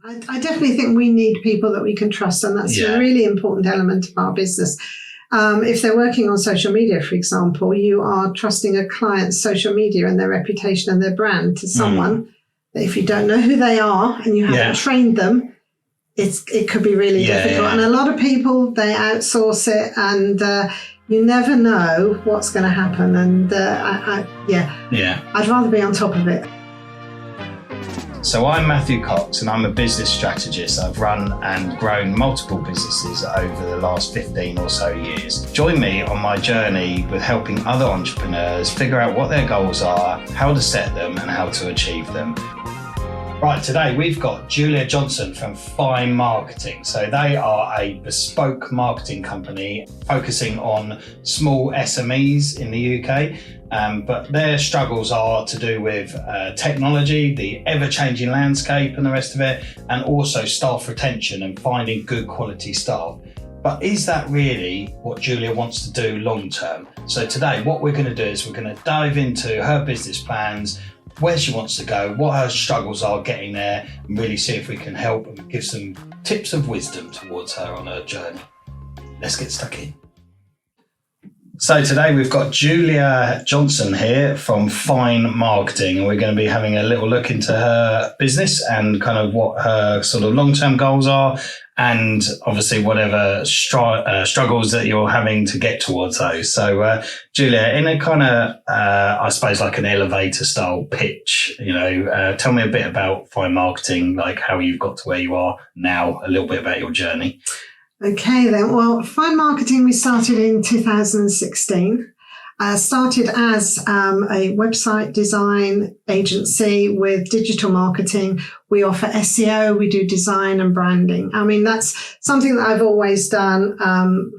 I definitely think we need people that we can trust, and that's a really important element of our business. If they're working on social media, for example, you are trusting a client's social media and their reputation and their brand to someone that if you don't know who they are and you haven't trained them, it could be really difficult. And a lot of people, they outsource it, and you never know what's going to happen. And I'd rather be on top of it. So I'm Matthew Cox, and I'm a business strategist. I've run and grown multiple businesses over the last 15 or so years. Join me on my journey with helping other entrepreneurs figure out what their goals are, how to set them, and how to achieve them. Right, today we've got Julia Johnson from Fine Marketing. So they are a bespoke marketing company focusing on small SMEs in the UK. But their struggles are to do with technology, the ever-changing landscape and the rest of it, and also staff retention and finding good quality staff. But is that really what Julia wants to do long term? So today what we're going to do is we're going to dive into her business plans, where she wants to go, what her struggles are getting there, and really see if we can help and give some tips of wisdom towards her on her journey. Let's get stuck in. So today we've got Julia Johnson here from Fine Marketing, and we're going to be having a little look into her business and kind of what her sort of long-term goals are, and obviously whatever struggles that you're having to get towards those. So Julia, in a kind of, I suppose like an elevator style pitch, tell me a bit about Fine Marketing, like how you've got to where you are now, a little bit about your journey. Okay then, well, Fine Marketing, we started in 2016. Started as a website design agency with digital marketing. We offer SEO, we do design and branding. I mean, that's something that I've always done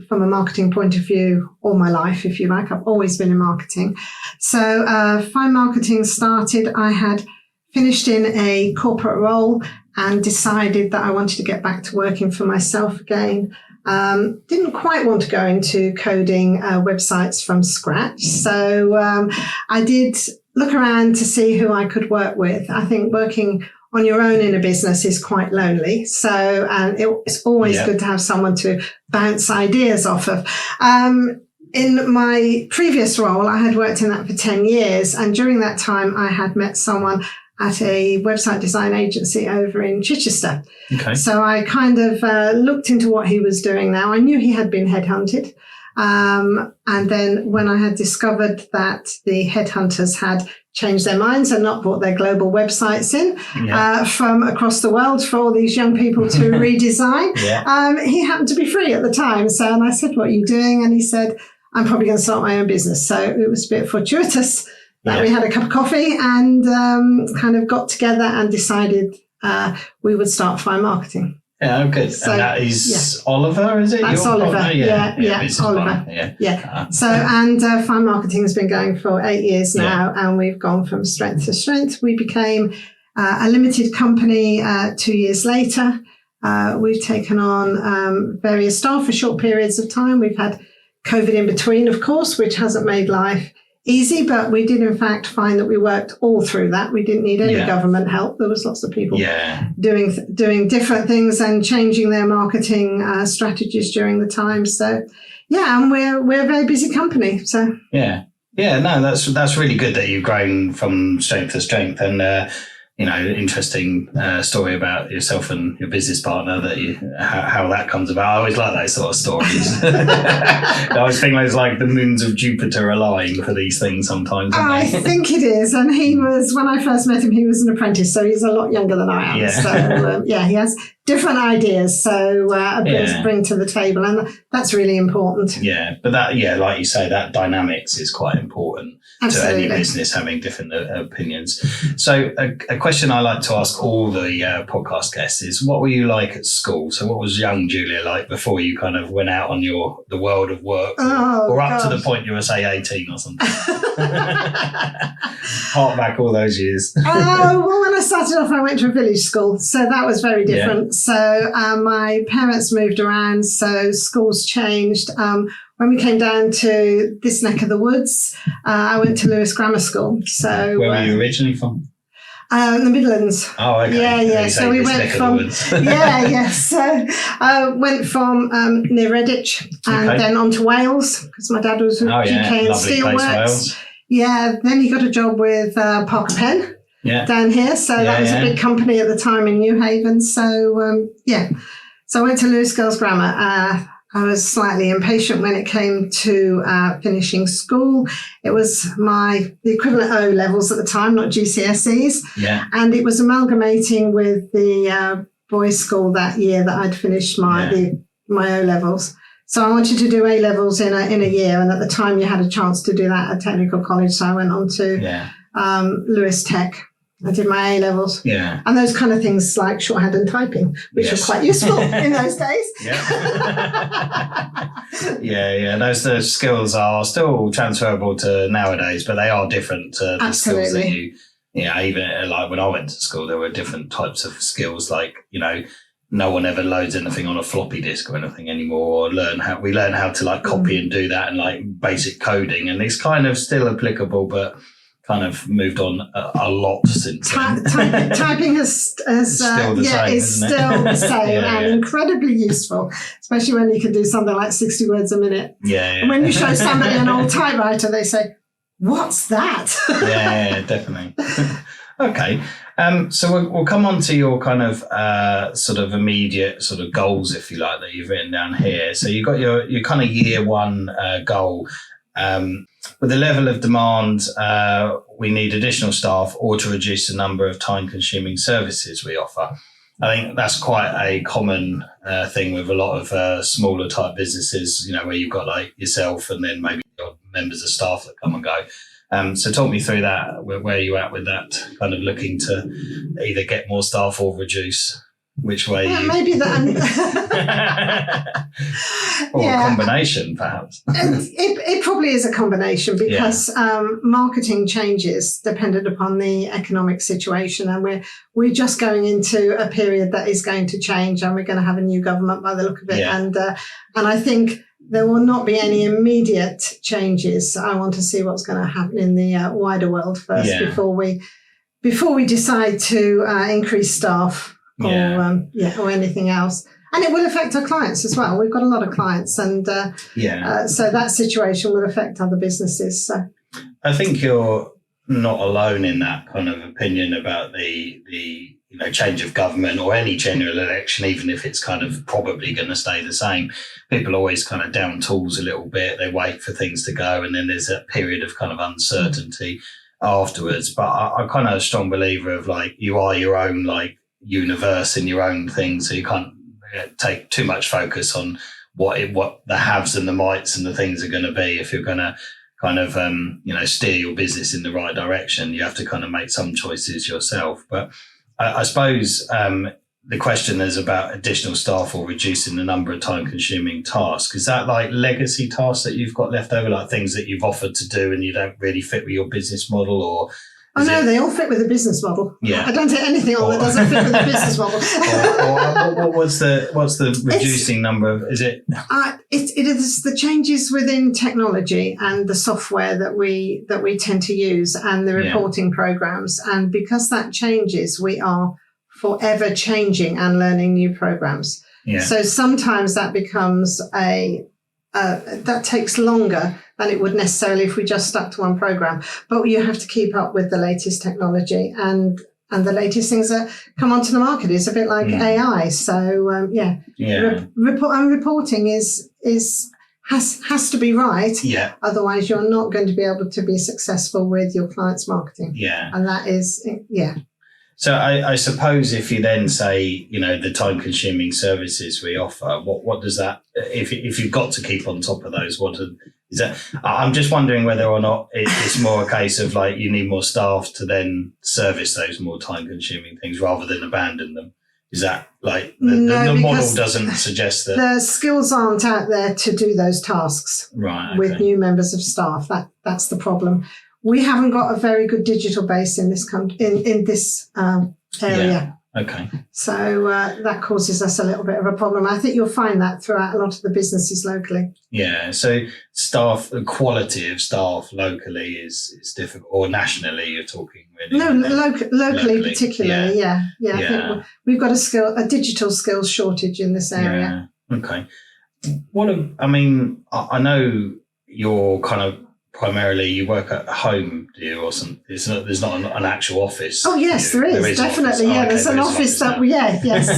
from a marketing point of view all my life, if you like. I've always been in marketing. So Fine Marketing started, I had finished in a corporate role and decided that I wanted to get back to working for myself again. Didn't quite want to go into coding websites from scratch. So I did look around to see who I could work with. I think working on your own in a business is quite lonely. So it's always good to have someone to bounce ideas off of. In my previous role, I had worked in that for 10 years. And during that time, I had met someone at a website design agency over in Chichester. Okay. So I kind of looked into what he was doing now. I knew he had been headhunted. And then when I had discovered that the headhunters had changed their minds and not brought their global websites in from across the world for all these young people to redesign, he happened to be free at the time. So, and I said, what are you doing? And he said, I'm probably going to start my own business. So it was a bit fortuitous that we had a cup of coffee and kind of got together and decided we would start Fine Marketing. Yeah, good. So, and that is Oliver, is it? That's your Oliver. Partner? Yeah, Oliver. So, and Fine Marketing has been going for 8 years now, and we've gone from strength to strength. We became a limited company 2 years later. We've taken on various staff for short periods of time. We've had COVID in between, of course, which hasn't made life easy, but we did in fact find that we worked all through that. We didn't need any government help. There was lots of people doing different things and changing their marketing strategies during the time. So and we're a very busy company. So that's really good that you've grown from strength to strength, and interesting story about yourself and your business partner, how that comes about. I always like those sort of stories. I always think there's like the moons of Jupiter align for these things sometimes. I think it is. And he was, when I first met him, he was an apprentice, so he's a lot younger than I am. So he has different ideas, so a bit to bring to the table, and that's really important. Yeah, but that, like you say, that dynamics is quite important. Absolutely. To any business having different opinions. So a question I like to ask all the podcast guests is, what were you like at school? So what was young Julia like before you kind of went out on the world of work, or up to the point you were, say, 18 or something? Hark back all those years. Well, when I started off, I went to a village school, so that was very different. So my parents moved around, so schools changed. When we came down to this neck of the woods, I went to Lewis Grammar School. So where were you originally from? The Midlands. Oh, okay. Yeah. So we went from So went from near Redditch and then on to Wales because my dad was with GK and Steelworks. Yeah. Then he got a job with Parker Penn down here. So that was a big company at the time in New Haven. So So I went to Lewis Girls Grammar. I was slightly impatient when it came to finishing school. It was the equivalent O levels at the time, not GCSEs. Yeah. And it was amalgamating with the boys' school that year that I'd finished my O levels. So I wanted to do A levels in a year. And at the time you had a chance to do that at technical college. So I went on to Lewis Tech. I did my A levels. Yeah. And those kind of things like shorthand and typing, which was quite useful in those days. Those skills are still transferable to nowadays, but they are different to the skills that even like when I went to school, there were different types of skills like, no one ever loads anything on a floppy disk or anything anymore, or we learn how to like copy and do that and like basic coding. And it's kind of still applicable, but kind of moved on a lot since then. Typing is still the same and incredibly useful, especially when you can do something like 60 words a minute. And when you show somebody an old typewriter, they say, "What's that?" Definitely. Okay. So we'll come on to your kind of sort of immediate sort of goals, if you like, that you've written down here. So you've got your kind of year one goal. With the level of demand, we need additional staff or to reduce the number of time-consuming services we offer. I think that's quite a common thing with a lot of smaller type businesses, where you've got like yourself and then maybe members of staff that come and go. So talk me through that. Where are you at with that? Kind of looking to either get more staff or reduce. Which way? Maybe that. Or a combination, perhaps. It probably is a combination because marketing changes dependent upon the economic situation, and we're just going into a period that is going to change, and we're going to have a new government by the look of it, and I think there will not be any immediate changes. I want to see what's going to happen in the wider world first before we decide to increase staff. Or anything else. And it will affect our clients as well. We've got a lot of clients and so that situation will affect other businesses. So I think you're not alone in that kind of opinion about the change of government or any general election, even if it's kind of probably going to stay the same. People always kind of down tools a little bit. They wait for things to go and then there's a period of kind of uncertainty afterwards. But I'm kind of a strong believer of like you are your own like universe in your own thing, so you can't take too much focus on what the haves and the mights and the things are going to be. If you're going to kind of steer your business in the right direction, you have to kind of make some choices yourself. But I suppose the question is about additional staff or reducing the number of time consuming tasks. Is that like legacy tasks that you've got left over, like things that you've offered to do and you don't really fit with your business model, or they all fit with the business model. Yeah. I don't take anything on that doesn't fit with the business model. What's the reducing number of, is it? It is the changes within technology and the software that we tend to use and the reporting programs. And because that changes, we are forever changing and learning new programs. Yeah. So sometimes that becomes that takes longer than it would necessarily if we just stuck to one program. But you have to keep up with the latest technology and the latest things that come onto the market. Is a bit like AI. So reporting has to be right. Yeah. Otherwise, you're not going to be able to be successful with your client's marketing. Yeah. And that is So I suppose if you then say, the time consuming services we offer, what does that, if you've got to keep on top of those, is that, I'm just wondering whether or not it's more a case of like you need more staff to then service those more time consuming things rather than abandon them. Is that like the model doesn't suggest that? The skills aren't out there to do those tasks with new members of staff. That's the problem. We haven't got a very good digital base in this area. Okay. So that causes us a little bit of a problem. I think you'll find that throughout a lot of the businesses locally. Yeah. So staff, the quality of staff locally is difficult, or nationally you're talking really? No, locally particularly, yeah. I think we've got a digital skills shortage in this area. Yeah. Okay. I know you're kind of primarily, you work at home, do you, or something? There's not an actual office. Oh yes, there is definitely. There's an office that yes.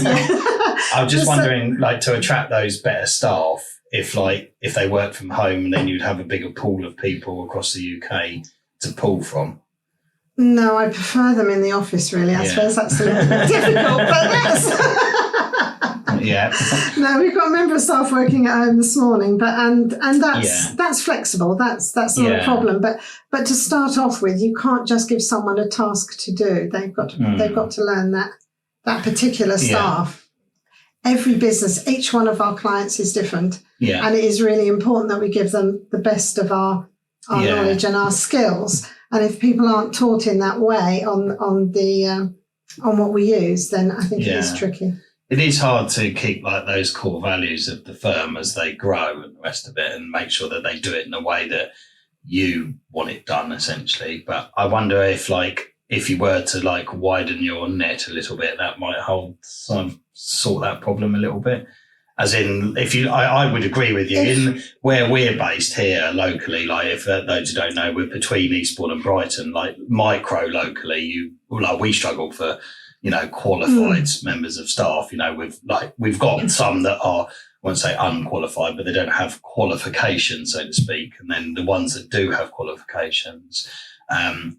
I'm just wondering, like, to attract those better staff, if they work from home, and then you'd have a bigger pool of people across the UK to pull from. No, I prefer them in the office. Really, I suppose that's a little bit difficult, but yes. Yeah. No, we've got a member of staff working at home this morning, and that's flexible. That's not a problem. But to start off with, you can't just give someone a task to do. They've got to learn that particular staff. Every business, each one of our clients is different, and it is really important that we give them the best of our knowledge and our skills. And if people aren't taught in that way on what we use, then I think it is tricky. It is hard to keep like those core values of the firm as they grow and the rest of it, and make sure that they do it in a way that you want it done, essentially. But I wonder if you were to widen your net a little bit, that might sort that problem a little bit. As in, I would agree with you. In where we're based here locally, if those who don't know, we're between Eastbourne and Brighton. Micro locally, we struggle for qualified members of staff. We've got some that are, I won't say unqualified, but they don't have qualifications, so to speak. And then the ones that do have qualifications,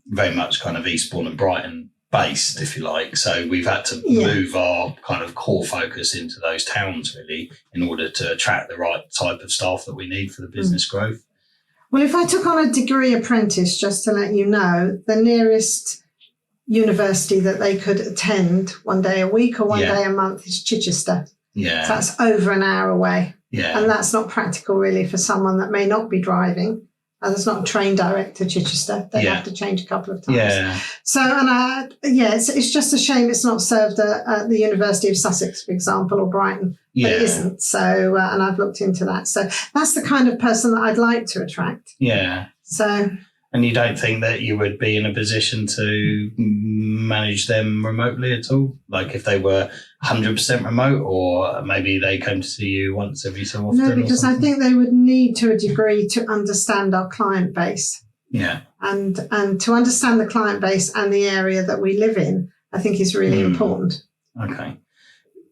very much kind of Eastbourne and Brighton based, if you like. So we've had to move our kind of core focus into those towns really, in order to attract the right type of staff that we need for the business growth. Well, if I took on a degree apprentice, just to let you know, the nearest university that they could attend one day a week or one day a month is Chichester. Yeah. So that's over an hour away. Yeah. And that's not practical really for someone that may not be driving. There's not a train direct to Chichester. They have to change a couple of times. Yeah. So, it's just a shame it's not served at the University of Sussex, for example, or Brighton. But it isn't. So, and I've looked into that. So that's the kind of person that I'd like to attract. Yeah. So. And you don't think that you would be in a position to manage them remotely at all? Like if they were 100% remote, or maybe they came to see you once every so often? No, because I think they would need to a degree to understand our client base. Yeah. And to understand the client base and the area that we live in, I think is really important. Okay.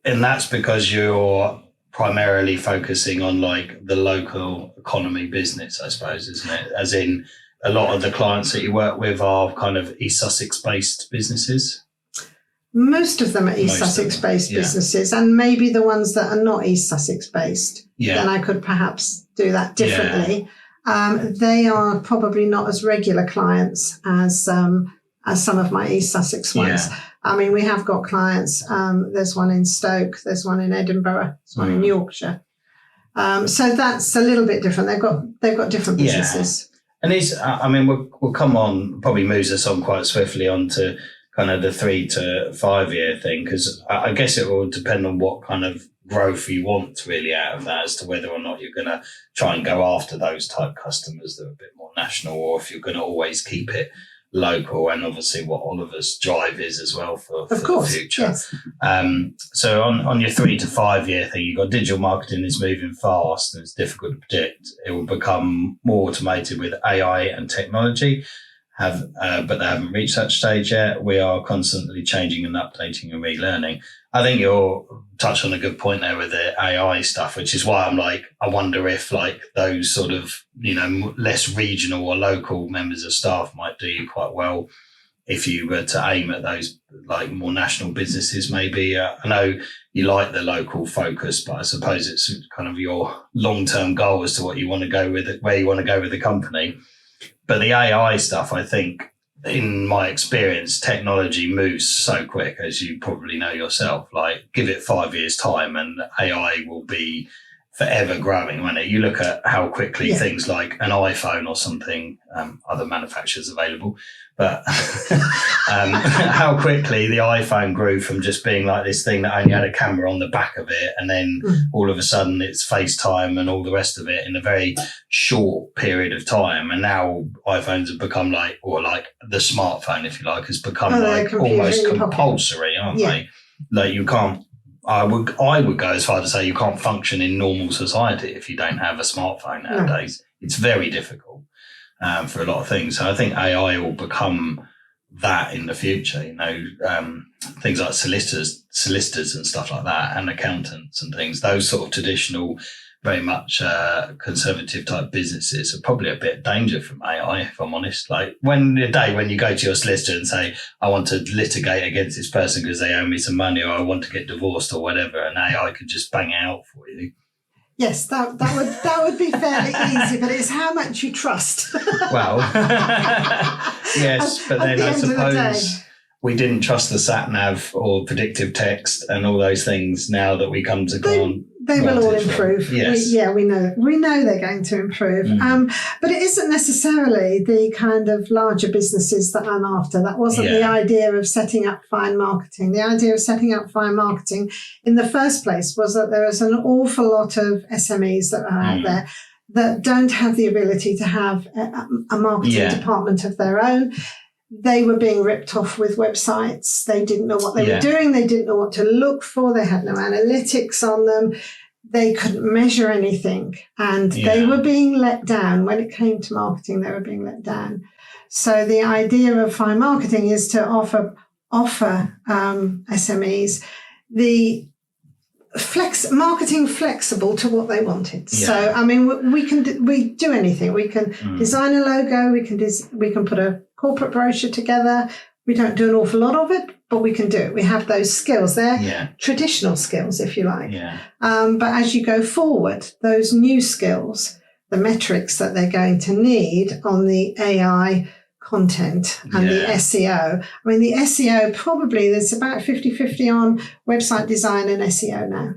And that's because you're primarily focusing on the local economy business, I suppose, isn't it? As in, a lot of the clients that you work with are kind of East Sussex-based businesses? Most of them are East Sussex-based businesses, and maybe the ones that are not East Sussex-based, then I could perhaps do that differently. They are probably not as regular clients as some of my East Sussex ones. I mean, we have got clients. There's one in Stoke, there's one in Edinburgh, there's one in Yorkshire. So that's a little bit different. They've got different businesses. And we'll come on, probably moves us on quite swiftly onto kind of the 3 to 5 year thing, because I guess it will depend on what kind of growth you want really out of that, as to whether or not you're going to try and go after those type customers that are a bit more national, or if you're going to always keep it local, and obviously what Oliver's drive is as well for the future. Yes. So on your 3 to 5 year thing, you've got digital marketing is moving fast and it's difficult to predict. It will become more automated with AI and technology, but they haven't reached that stage yet. We are constantly changing and updating and relearning. I think you'll touch on a good point there with the AI stuff, which is why I'm I wonder if those sort of, less regional or local members of staff might do you quite well if you were to aim at those more national businesses, maybe. I know you like the local focus, but I suppose it's kind of your long-term goal as to what you want to go with it, where you want to go with the company. But the AI stuff, I think, in my experience, technology moves so quick, as you probably know yourself. Give it 5 years' time and AI will be forever growing, won't it? You look at how quickly things like an iPhone or something, other manufacturers available, but how quickly the iPhone grew from just being like this thing that only had a camera on the back of it, and then all of a sudden it's FaceTime and all the rest of it in a very short period of time. And now iPhones have become like the smartphone, if you like, has become almost compulsory, aren't they? Like you can't. I would go as far to say you can't function in normal society if you don't have a smartphone nowadays. No. It's very difficult for a lot of things. So I think AI will become that in the future. You know, things like solicitors and stuff like that, and accountants and things. Those sort of traditional, very much conservative type businesses are probably a bit of danger from AI, if I'm honest. Like when you go to your solicitor and say, I want to litigate against this person because they owe me some money, or I want to get divorced or whatever, and AI could just bang it out for you. Yes, that would be fairly easy, but it's how much you trust. Well, yes, but then I suppose we didn't trust the sat nav or predictive text and all those things. Now that we come to they will all improve. Yes. We know they're going to improve. But it isn't necessarily the kind of larger businesses that I'm after. That wasn't the idea of setting up Fine Marketing. The idea of setting up Fine Marketing in the first place was that there is an awful lot of SMEs that are out there that don't have the ability to have a marketing department of their own. They were being ripped off with websites. They didn't know what they were doing. They didn't know what to look for. They had no analytics on them. They couldn't measure anything. And they were being let down. When it came to marketing, they were being let down. So the idea of Fine Marketing is to offer SMEs the marketing flexible to what they wanted. So, I mean, we do anything. We can design a logo. We can put a corporate brochure together. We don't do an awful lot of it, but we can do it. We have those skills. They're traditional skills, if you like. But as you go forward, those new skills, the metrics that they're going to need on the AI content and the SEO. I mean, the SEO probably there's about 50-50 on website design and SEO now.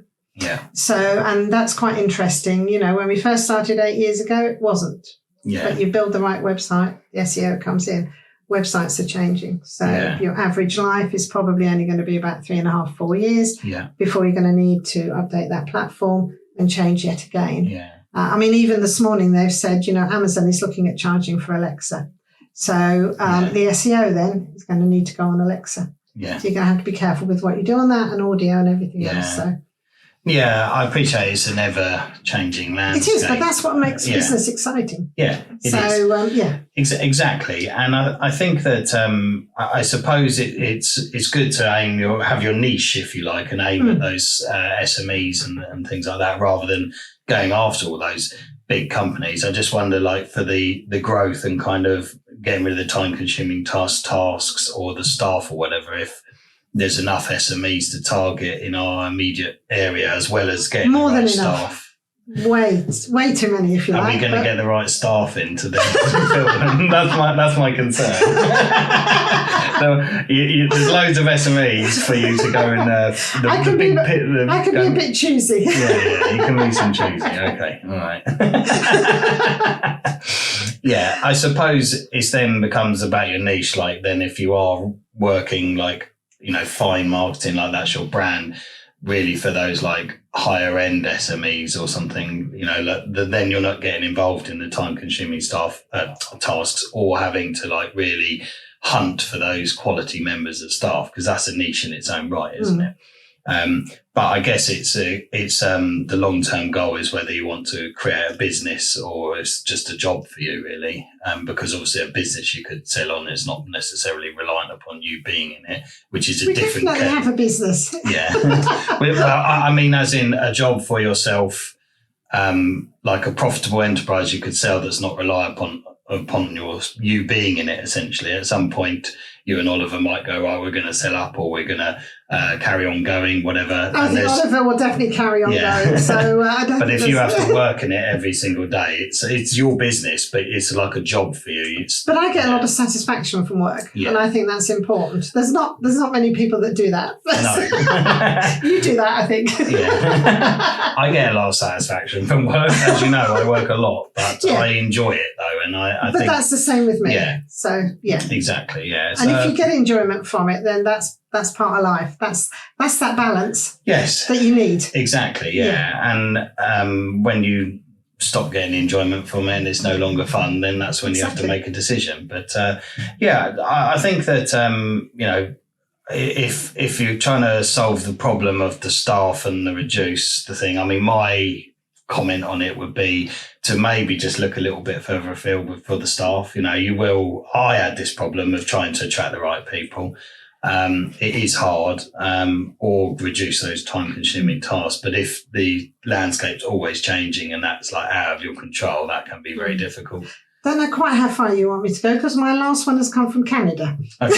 So, and that's quite interesting. You know, when we first started 8 years ago, it wasn't. But you build the right website, the SEO comes in. Websites are changing. So your average life is probably only going to be about 3.5, 4 years before you're going to need to update that platform and change yet again. I mean, even this morning they've said, you know, Amazon is looking at charging for Alexa. So the SEO then is going to need to go on Alexa. So you're going to have to be careful with what you do on that, and audio and everything else. So. Yeah, I appreciate it's an ever-changing landscape. It is, but that's what makes business exciting. Yeah, it is. Exactly. And I think that I suppose it's good to have your niche, if you like, and aim at those SMEs and things like that, rather than going after all those big companies. I just wonder, like, for the growth and kind of getting rid of the time-consuming tasks or the staff or whatever, if there's enough SMEs to target in our immediate area, as well as getting more the right than enough. Way too many, if you like. Are we going to get the right staff in to fill them? That's my concern. So there's loads of SMEs for you to go in I can be a bit choosy. Yeah, you can be some choosy. Okay, all right. Yeah, I suppose it then becomes about your niche. Like, then if you are working like, you know, Fine Marketing, like that's your brand, really for those like higher end SMEs or something, you know, then you're not getting involved in the time consuming tasks or having to like really hunt for those quality members of staff, because that's a niche in its own right, isn't it? But I guess it's the long-term goal is whether you want to create a business or it's just a job for you, really. Because obviously a business you could sell on is not necessarily reliant upon you being in it, which is a different. We definitely have a business. Yeah. Well, I mean, as in a job for yourself, like a profitable enterprise you could sell that's not reliant upon you being in it. Essentially, at some point you and Oliver might go, oh, we're going to sell up, or we're going to carry on going, whatever. I think Oliver will definitely carry on going. So I don't. But if you have to work in it every single day, it's your business, but it's like a job for you. But I get a lot of satisfaction from work, and I think that's important. There's not many people that do that. No. You do that, I think. Yeah. I get a lot of satisfaction from work. As you know, I work a lot, but I enjoy it though, and I think that's the same with me. Yeah. So yeah. Exactly. Yeah. And if you get enjoyment from it, then that's part of life. That's that balance. Yes. That you need. Exactly. Yeah. And when you stop getting enjoyment from it and it's no longer fun, then that's when you have to make a decision. But I think that if you're trying to solve the problem of the staff and reduce the thing, I mean, my comment on it would be to maybe just look a little bit further afield for the staff. I had this problem of trying to attract the right people. It is hard, or reduce those time-consuming tasks. But if the landscape's always changing and that's like out of your control, that can be very difficult. Don't know quite how far you want me to go, because my last one has come from Canada. Okay.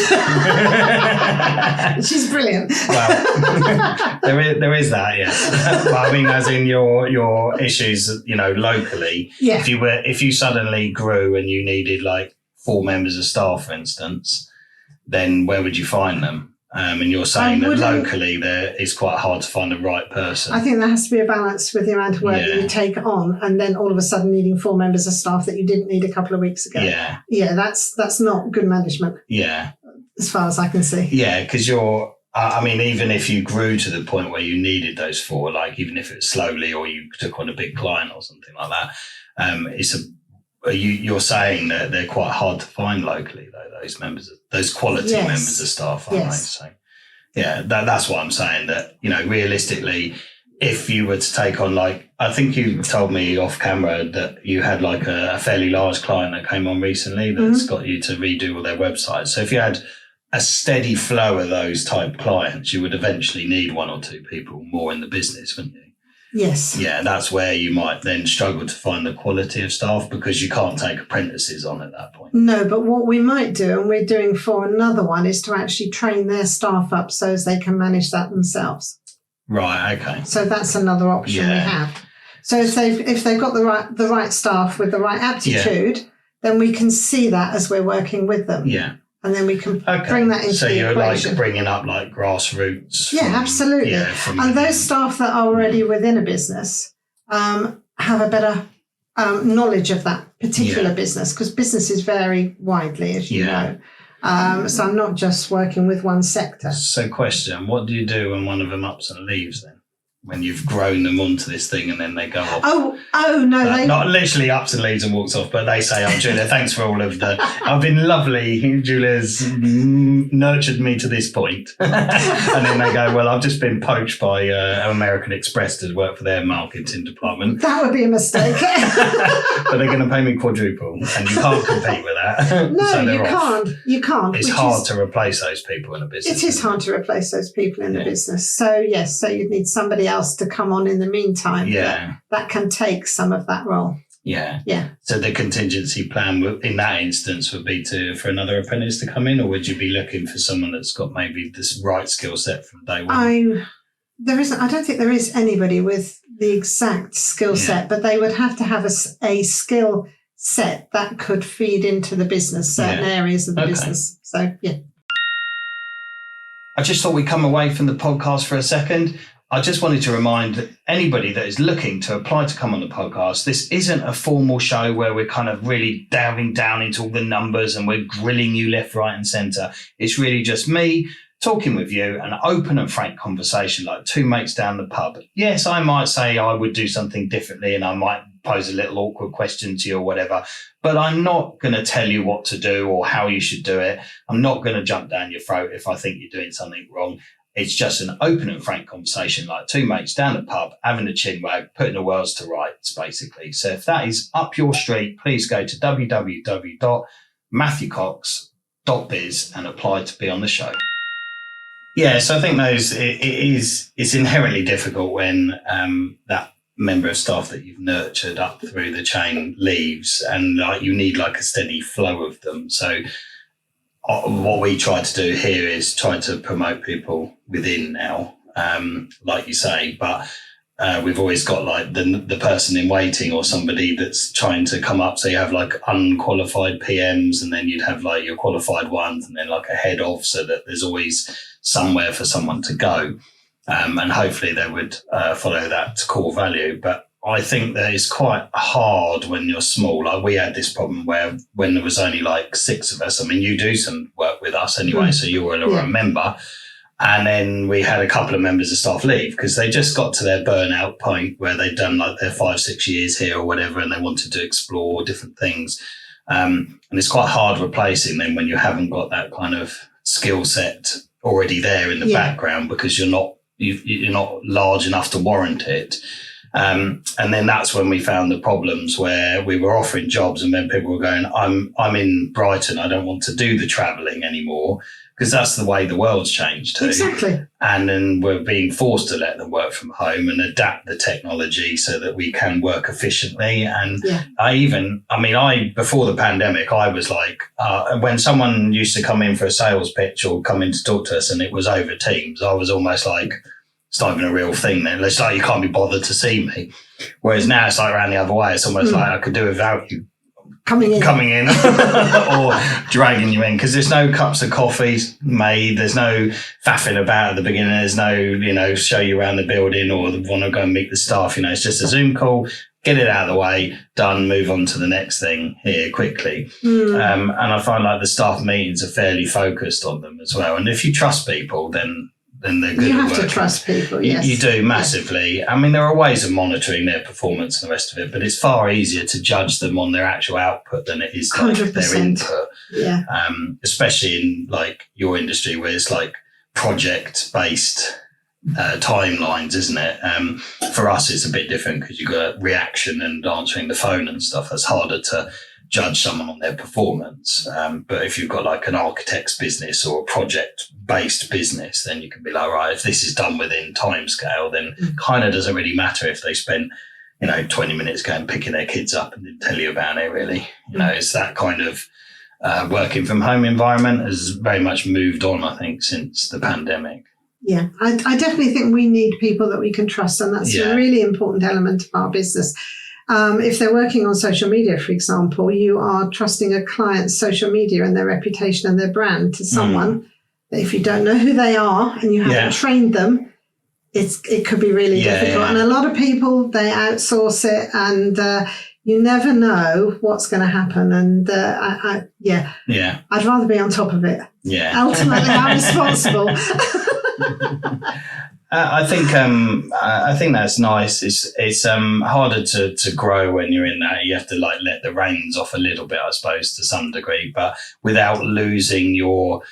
She's brilliant. Well, there is that, yes. But I mean, as in your issues, locally. Yeah. If you suddenly grew and you needed like 4 members of staff, for instance, then where would you find them? And you're saying that locally there is quite hard to find the right person. I think there has to be a balance with the amount of work that you take on, and then all of a sudden needing 4 members of staff that you didn't need a couple of weeks ago. Yeah. Yeah, that's not good management. Yeah. As far as I can see. Yeah, because even if you grew to the point where you needed those 4, like even if it's slowly or you took on a big client or something like that, you're saying that they're quite hard to find locally, though, those quality members of staff, aren't they? So, yeah, that's what I'm saying, that, realistically, if you were to take on, like, I think you told me off camera that you had like a fairly large client that came on recently that's got you to redo all their websites. So if you had a steady flow of those type clients, you would eventually need 1 or 2 people more in the business, wouldn't you? Yes. Yeah, that's where you might then struggle to find the quality of staff, because you can't take apprentices on at that point. No, but what we might do, and we're doing for another one, is to actually train their staff up so as they can manage that themselves. Right, okay. So that's another option we have. So if they've got the right staff with the right aptitude, then we can see that as we're working with them. Yeah. And then we can bring that into the equation. So you're like bringing up like grassroots. Yeah, absolutely. Yeah, and those staff that are already within a business have a better knowledge of that particular business, because businesses vary widely, as you know. So I'm not just working with one sector. So question, what do you do when one of them ups and leaves then? When you've grown them onto this thing and then they go off. Oh no, they not literally ups and leaves and walks off, but they say, "Oh, Julia, thanks for all of the. I've been lovely. Julia's nurtured me to this point." And then they go, "Well, I've just been poached by American Express to work for their marketing department." That would be a mistake. But they're going to pay me quadruple, and you can't compete with that. No, so you can't. You can't. It's hard to replace those people in a business. It is hard to replace those people in the business. So yes, so you'd need somebody else to come on in the meantime. Yeah. That can take some of that role. Yeah. Yeah. So the contingency plan in that instance would be for another apprentice to come in, or would you be looking for someone that's got maybe this right skill set from day one? I don't think there is anybody with the exact skill set, but they would have to have a skill set that could feed into the business, certain areas of the business. So, yeah. I just thought we'd come away from the podcast for a second. I just wanted to remind anybody that is looking to apply to come on the podcast, this isn't a formal show where we're kind of really diving down into all the numbers and we're grilling you left, right and centre. It's really just me talking with you, an open and frank conversation like 2 mates down the pub. Yes, I might say I would do something differently and I might pose a little awkward question to you or whatever, but I'm not going to tell you what to do or how you should do it. I'm not going to jump down your throat if I think you're doing something wrong. It's just an open and frank conversation like 2 mates down the pub, having a chinwag, putting the worlds to rights, basically. So if that is up your street, please go to www.matthewcox.biz and apply to be on the show. Yeah, so I think it's inherently difficult when that member of staff that you've nurtured up through the chain leaves, and like you need like a steady flow of them. So what we try to do here is try to promote people within now, like you say, but we've always got like the person in waiting or somebody that's trying to come up. So you have like unqualified PMs, and then you'd have like your qualified ones, and then like a head of, so that there's always somewhere for someone to go. And hopefully they would follow that core value. But I think that it's quite hard when you're small. Like we had this problem where when there was only like 6 of us, I mean, you do some work with us anyway, so you were a member. And then we had a couple of members of staff leave because they just got to their burnout point where they'd done like their 5-6 years here or whatever, and they wanted to explore different things. And it's quite hard replacing them when you haven't got that kind of skill set already there in the background, because you're not large enough to warrant it. And then that's when we found the problems where we were offering jobs, and then people were going, I'm in Brighton, I don't want to do the travelling anymore, because that's the way the world's changed too. Exactly. And then we're being forced to let them work from home and adapt the technology so that we can work efficiently. And before the pandemic, I was like, when someone used to come in for a sales pitch or come in to talk to us and it was over Teams, I was almost like, it's not even a real thing then. It's like you can't be bothered to see me. Whereas now it's like around the other way. It's almost like I could do without you coming in or dragging you in, because there's no cups of coffee made. There's no faffing about at the beginning. There's no, show you around the building or want to go and meet the staff. It's just a Zoom call, get it out of the way, done, move on to the next thing here quickly. And I find like the staff meetings are fairly focused on them as well. And if you trust people, then they're good. You have to trust people, yes. You do massively. I mean, there are ways of monitoring their performance and the rest of it, but it's far easier to judge them on their actual output than it is like 100%. Their input. Yeah. Especially in like your industry where it's like project-based timelines, isn't it? For us, it's a bit different because you've got reaction and answering the phone and stuff. That's harder to judge someone on their performance. But if you've got like an architect's business or a project-based business, then you can be like, right, if this is done within timescale, then kind of doesn't really matter if they spend, 20 minutes going picking their kids up and didn't tell you about it, really. It's that kind of working from home environment has very much moved on, I think, since the pandemic. Yeah, I definitely think we need people that we can trust, and that's a really important element of our business. If they're working on social media, for example, you are trusting a client's social media and their reputation and their brand to someone that if you don't know who they are and you haven't trained them, it could be really difficult. And a lot of people, they outsource it, and you never know what's going to happen. And I'd rather be on top of it. Yeah. Ultimately, I'm responsible. I think that's nice. It's harder to grow when you're in that. You have to like let the reins off a little bit, I suppose, to some degree, but without losing your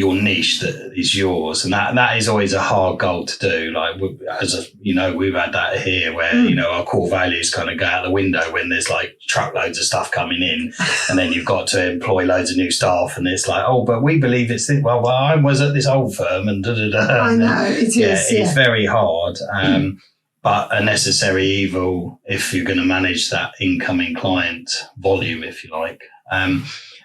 niche that is yours. And that is always a hard goal to do. Like we've had that here where our core values kind of go out the window when there's like truckloads of stuff coming in, and then you've got to employ loads of new staff, and it's like, oh, but we believe it's this. Well, I was at this old firm, and I know it is. It's very hard. But a necessary evil if you're going to manage that incoming client volume, if you like.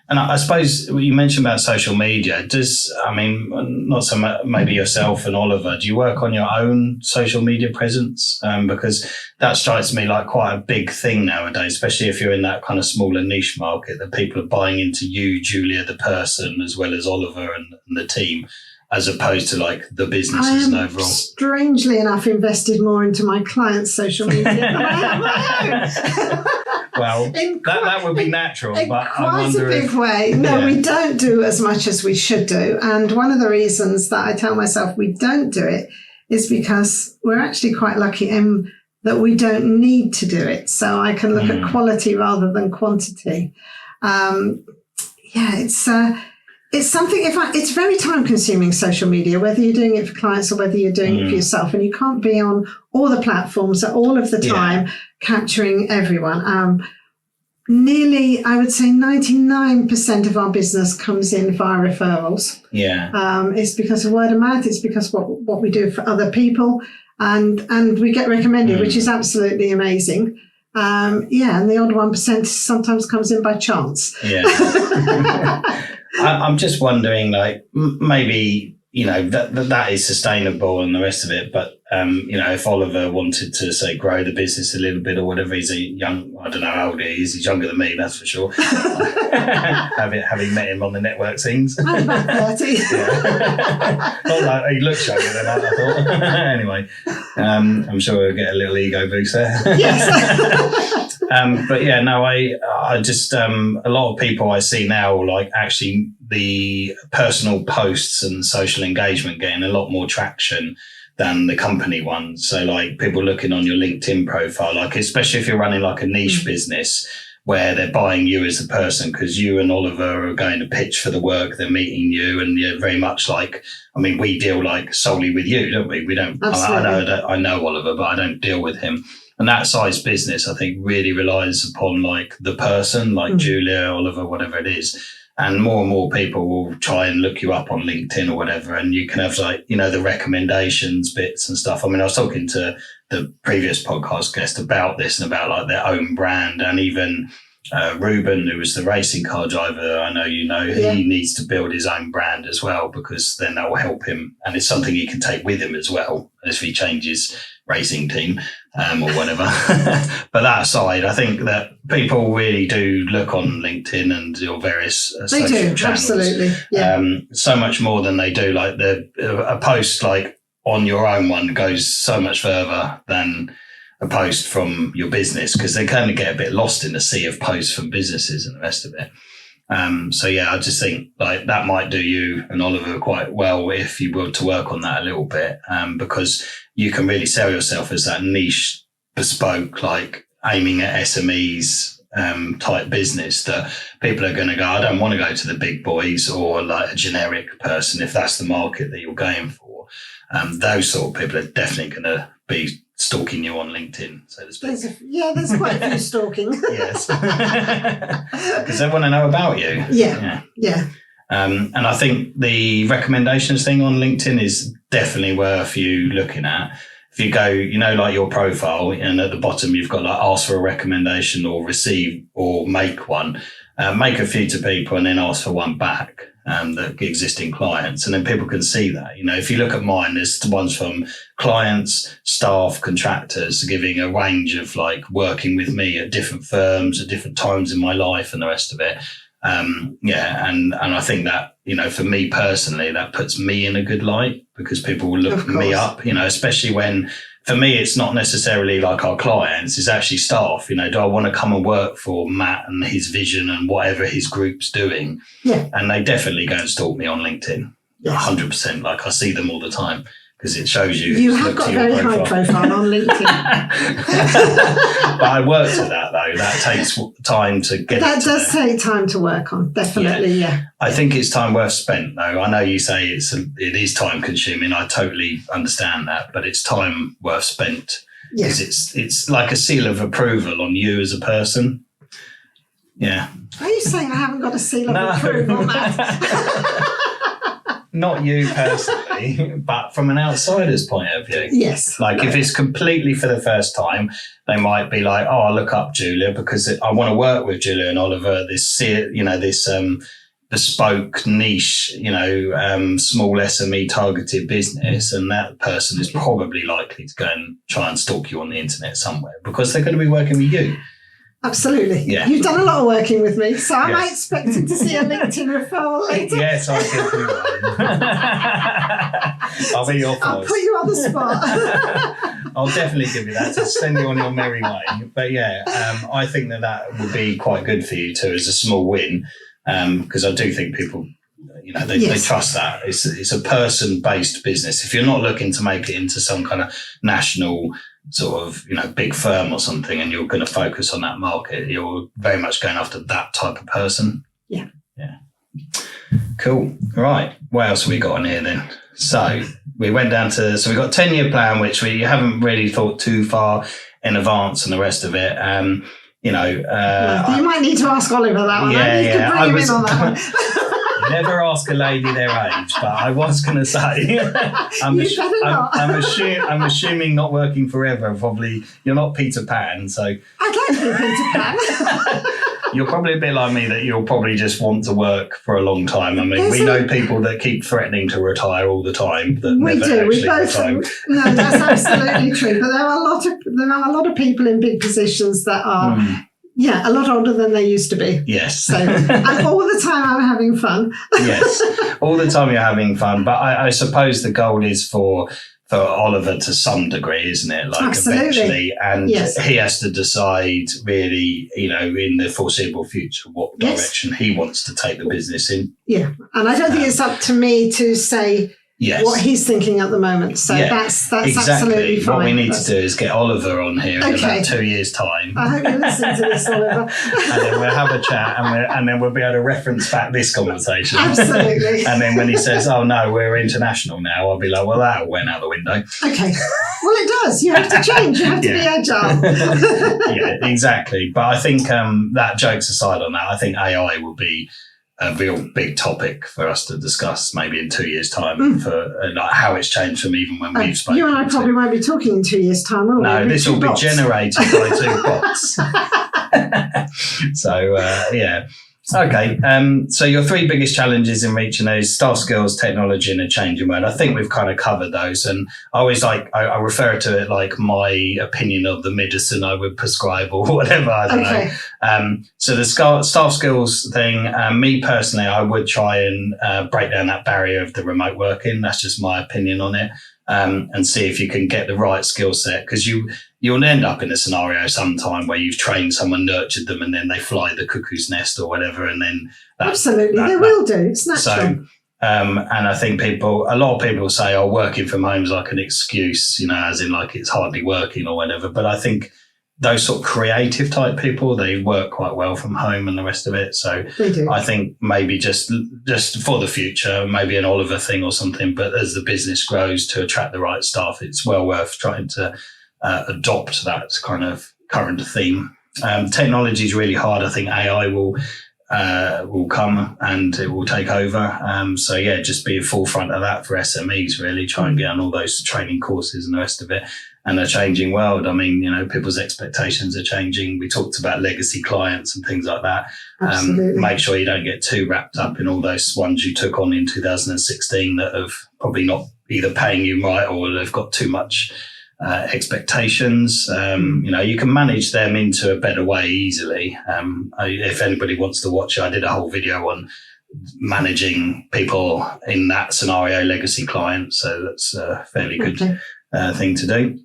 And I suppose you mentioned about social media. Not so much, maybe yourself and Oliver, do you work on your own social media presence? Because that strikes me like quite a big thing nowadays, especially if you're in that kind of smaller niche market, that people are buying into you, Julia, the person, as well as Oliver and the team, as opposed to like the businesses and overall. Strangely enough, invested more into my clients' social media than I have my own. Well, that would be natural, but I wonder quite a big way. No, we don't do as much as we should do. And one of the reasons that I tell myself we don't do it is because we're actually quite lucky in that we don't need to do it. So I can look at quality rather than quantity. It's something, it's very time consuming, social media, wwhether you're doing it for clients or whether you're doing it for yourself. And you can't be on all the platforms at all of the time capturing everyone. Nearly, I would say 99% of our business comes in via referrals. Yeah. It's because of word of mouth. It's because what we do for other people. And we get recommended, which is absolutely amazing. And the odd 1% sometimes comes in by chance. Yeah. I'm just wondering, like, maybe, you know, that is sustainable and the rest of it. But, you know, if Oliver wanted to, say, grow the business a little bit or whatever, he's I don't know how old he is. He's younger than me, that's for sure. having met him on the network scenes. I'm about 30. Yeah. Not like he looks younger than that, I thought. Anyway, I'm sure he'll get a little ego boost there. Yes. But yeah, no, I just, a lot of people I see now, like actually the personal posts and social engagement getting a lot more traction than the company ones. So like people looking on your LinkedIn profile, like especially if you're running like a niche business where they're buying you as a person because you and Oliver are going to pitch for the work, they're meeting you, and you're very much like, I mean, we deal like solely with you, don't we? We don't, I know Oliver, but I don't deal with him. And that size business, I think, really relies upon like the person, like Julia, Oliver, whatever it is. And more people will try and look you up on LinkedIn or whatever. And you can have like, you know, the recommendations bits and stuff. I mean, I was talking to the previous podcast guest about this and about like their own brand, and even Ruben, who was the racing car driver, I know you know, he needs to build his own brand as well, because then that will help him. And it's something he can take with him as well if he changes racing team or whatever. But that aside, I think that people really do look on LinkedIn and your various social channels. Absolutely. Yeah. So much more than they do. Like a post like on your own one goes so much further than a post from your business, because they kind of get a bit lost in the sea of posts from businesses and the rest of it. So yeah, I just think like that might do you and Oliver quite well if you were to work on that a little bit, because you can really sell yourself as that niche, bespoke, like aiming at SMEs type business that people are going to go, I don't want to go to the big boys or like a generic person if that's the market that you're going for. Those sort of people are definitely going to be stalking you on LinkedIn, so to speak. There's quite a few stalking. Yes. Because they want to know about you. Yeah. And I think the recommendations thing on LinkedIn is definitely worth you looking at. If you go, you know, like your profile, and at the bottom you've got like ask for a recommendation or receive or make one, make a few to people and then ask for one back. The existing clients, and then people can see that. You know, if you look at mine, there's the ones from clients, staff, contractors, giving a range of like working with me at different firms at different times in my life and the rest of it. And I think that, you know, for me personally, that puts me in a good light, because people will look me up, you know, especially when, for me, it's not necessarily like our clients, it's actually staff. You know, do I want to come and work for Matt and his vision and whatever his group's doing? Yeah. And they definitely go and stalk me on LinkedIn. Yes. 100%. Like I see them all the time, because it shows you. You have got a very high profile on LinkedIn. But I worked at that though. That takes time to get. That does take time to work on. Definitely, yeah. I think it's time worth spent though. I know you say it is time consuming. I totally understand that, but it's time worth spent. Yes. Because it's like a seal of approval on you as a person. Yeah. Are you saying I haven't got a seal of approval, Matt? Not you personally, but from an outsider's point of view. Yes. Like if it's completely for the first time, they might be like, oh, I'll look up Julia because I want to work with Julia and Oliver, this bespoke niche, small SME targeted business. And that person is probably likely to go and try and stalk you on the internet somewhere because they're going to be working with you. Absolutely. Yeah. You've done a lot of working with me, so am I expected to see a LinkedIn referral later? Yes, I'll give you one. I'll be your first. I'll put you on the spot. I'll definitely give you that to send you on your merry way. But yeah, I think that would be quite good for you too as a small win, because I do think people, they trust that. It's a person-based business. If you're not looking to make it into some kind of national sort of, big firm or something, and you're going to focus on that market, you're very much going after that type of person. Yeah. Yeah. Cool. Right. What else have we got on here then? So we went down to, we got 10-year plan, which we haven't really thought too far in advance and the rest of it. You might need to ask Oliver that one. Yeah, I bring him in on that one. Never ask a lady their age, but I was going to say, I'm assuming not working forever. Probably you're not Peter Pan, so I'd like to be Peter Pan. You're probably a bit like me that you'll probably just want to work for a long time. I mean, we know people that keep threatening to retire all the time that we never do. actually We both. retire. No, that's absolutely true. But there are a lot of people in big positions that are. Yeah, a lot older than they used to be. Yes. So, and all the time I'm having fun. Yes, all the time you're having fun. But I suppose the goal is for Oliver to some degree, isn't it? Like Absolutely. Eventually. And Yes. he has to decide really, in the foreseeable future, what direction he wants to take the business in. Yeah. And I don't think it's up to me to say what he's thinking at the moment. So that's exactly. Absolutely fine. What we need to do is get Oliver on here in about 2 years' time. I hope you listen to this, Oliver. And then we'll have a chat and then we'll be able to reference back this conversation. Absolutely. And then when he says, oh, no, we're international now, I'll be like, well, that went out the window. Okay. Well, it does. You have to change. You have to be agile. Yeah, exactly. But I think that jokes aside on that, I think AI will be a real big topic for us to discuss maybe in 2 years' time for like how it's changed from even when we've spoken. You and I probably won't be talking in 2 years' time, will we? No, this will be generated by 2 bots. So, yeah. Okay. So your 3 biggest challenges in reaching those: staff skills, technology, and a changing world. I think we've kind of covered those. And I always I refer to it like my opinion of the medicine I would prescribe or whatever. I don't know. So the staff skills thing, me personally, I would try and break down that barrier of the remote working. That's just my opinion on it. And see if you can get the right skill set, because you'll end up in a scenario sometime where you've trained someone, nurtured them, and then they fly the cuckoo's nest or whatever, and then they will do. It's natural. So, and I think a lot of people say, "Oh, working from home is like an excuse," as in like it's hardly working or whatever. But I think those sort of creative type people, they work quite well from home and the rest of it. So they do. I think maybe just for the future, maybe an Oliver thing or something. But as the business grows to attract the right staff, it's well worth trying to adopt that kind of current theme. Technology is really hard. I think AI will come and it will take over. So yeah, just be at forefront of that for SMEs, really. Try and get on all those training courses and the rest of it. And a changing world. I mean, people's expectations are changing. We talked about legacy clients and things like that. Make sure you don't get too wrapped up in all those ones you took on in 2016 that have probably not either paying you right or they've got too much expectations. You can manage them into a better way easily. If anybody wants to watch it, I did a whole video on managing people in that scenario, legacy clients. So that's a fairly good thing to do.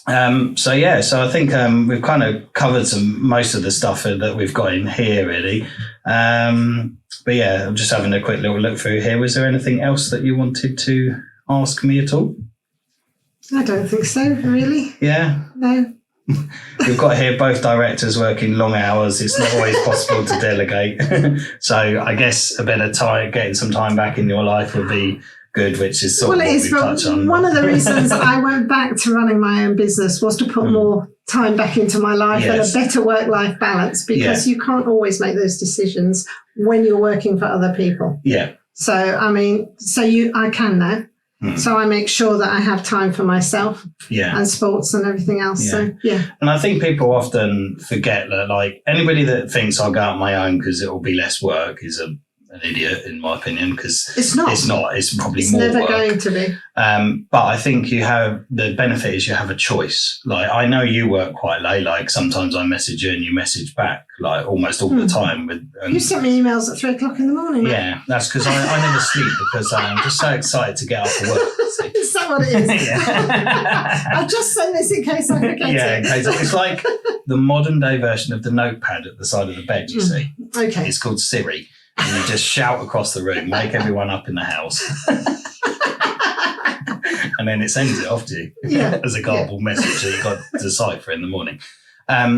So I think we've kind of covered most of the stuff that we've got in here, really. But yeah, I'm just having a quick little look through here. Was there anything else that you wanted to ask me at all? I don't think so, really. Yeah? No. We've got here both directors working long hours. It's not always possible to delegate. So I guess a bit of time, getting some time back in your life would be good, which is sort of what we've touched on. One of the reasons I went back to running my own business was to put more time back into my life and a better work-life balance, because you can't always make those decisions when you're working for other people. Yeah. So, I can now. So I make sure that I have time for myself and sports and everything else. So, And I think people often forget that, like, anybody that thinks I'll go out on my own because it will be less work is an idiot, in my opinion, because it's not. It's probably more work. It's never going to be. But I think the benefit is you have a choice. Like, I know you work quite late. Like, sometimes I message you and you message back, like, almost all the time. You sent me emails at 3:00 in the morning. Yeah, that's because I never sleep, because I'm just so excited to get off to work. Is that what it is? I just sent this in case I forget it. Yeah, in case it's like the modern day version of the notepad at the side of the bed, you see. Okay. It's called Siri. And you just shout across the room, wake everyone up in the house. And then it sends it off to you as a garbled message that you've got to decipher in the morning. But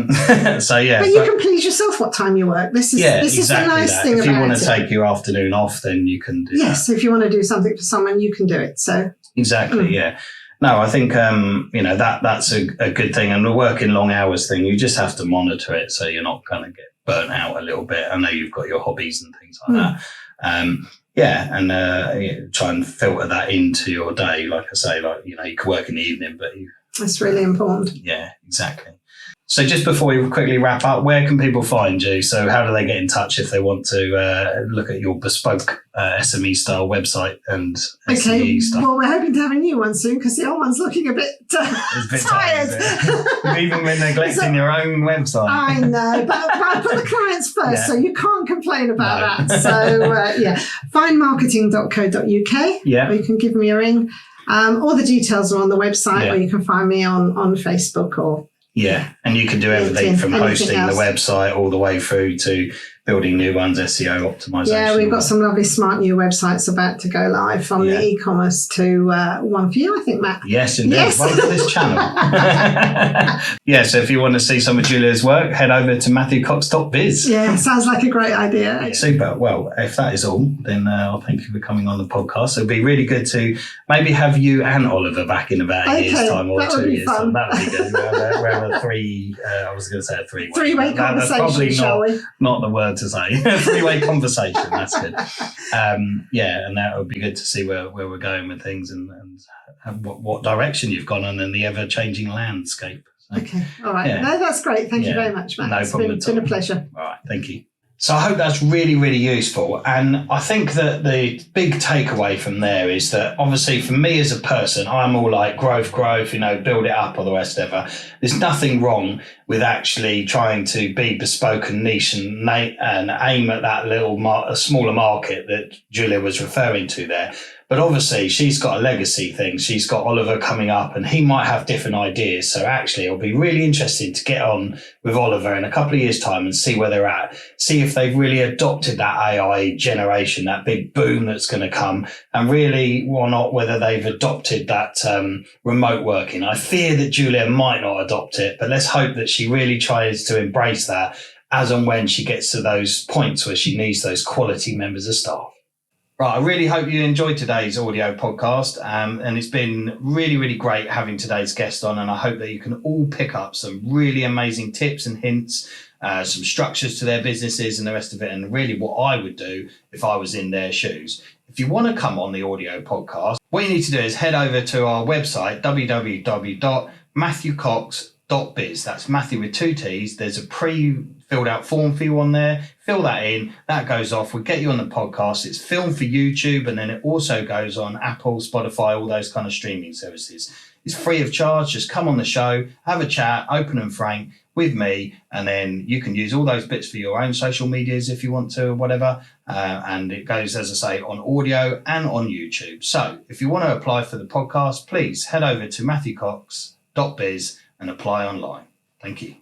you can please yourself what time you work. This is the nice thing about it. If you want to take your afternoon off, then you can do that. Yes, if you want to do something for someone, you can do it. So exactly, yeah. No, I think that's a good thing. And the working long hours thing, you just have to monitor it so you're not going to get burnt out a little bit. I know you've got your hobbies and things like that. Try and filter that into your day. Like I say, you can work in the evening, but that's really important. Yeah, exactly. So just before we quickly wrap up, where can people find you? So how do they get in touch if they want to look at your bespoke SME style website and SME stuff? Well, we're hoping to have a new one soon because the old one's looking a bit tired. You've even been neglecting your own website. I know, but I put the clients first, so you can't complain about that. So findmarketing.co.uk, or you can give me a ring. All the details are on the website, or you can find me on Facebook or... Yeah, and you can do everything from hosting the website all the way through to building new ones, SEO optimization. Yeah, we've got some lovely smart new websites about to go live from the e-commerce to one for you, I think, Matt. Yes, indeed. Yes. One for this channel. So if you want to see some of Julia's work, head over to matthewcox.biz. Yeah, sounds like a great idea. Yeah, super. Well, if that is all, then I'll thank you for coming on the podcast. It'll be really good to maybe have you and Oliver back in about a year's time or 2 years time. That would be good. We'll have a three-way conversation, shall we? Not the word to say. Three-way conversation. That's good. And that would be good to see where we're going with things and what direction you've gone on in the ever-changing landscape. So, okay. All right. Yeah. No, that's great. Thank you very much, Matt. No problem at all. It's been a pleasure. All right. Thank you. So I hope that's really, really useful. And I think that the big takeaway from there is that obviously for me as a person, I'm all like growth, build it up or the rest of it. There's nothing wrong with actually trying to be bespoke and niche and aim at that smaller market that Julia was referring to there. But obviously she's got a legacy thing. She's got Oliver coming up and he might have different ideas. So actually it'll be really interesting to get on with Oliver in a couple of years' time and see where they're at. See if they've really adopted that AI generation, that big boom that's going to come, and really or not whether they've adopted that remote working. I fear that Julia might not adopt it, but let's hope that she really tries to embrace that as and when she gets to those points where she needs those quality members of staff. Right, I really hope you enjoyed today's audio podcast, and it's been really, really great having today's guest on, and I hope that you can all pick up some really amazing tips and hints, some structures to their businesses and the rest of it, and really what I would do if I was in their shoes. If you want to come on the audio podcast, what you need to do is head over to our website, www.matthewcox.biz. That's Matthew with 2 T's. There's a pre-filled out form for you on there. Fill that in. That goes off. We get you on the podcast. It's filmed for YouTube, and then it also goes on Apple, Spotify, all those kind of streaming services. It's free of charge. Just come on the show, have a chat, open and frank with me, and then you can use all those bits for your own social medias if you want to, or whatever. And it goes, as I say, on audio and on YouTube. So if you want to apply for the podcast, please head over to matthewcox.biz and apply online. Thank you.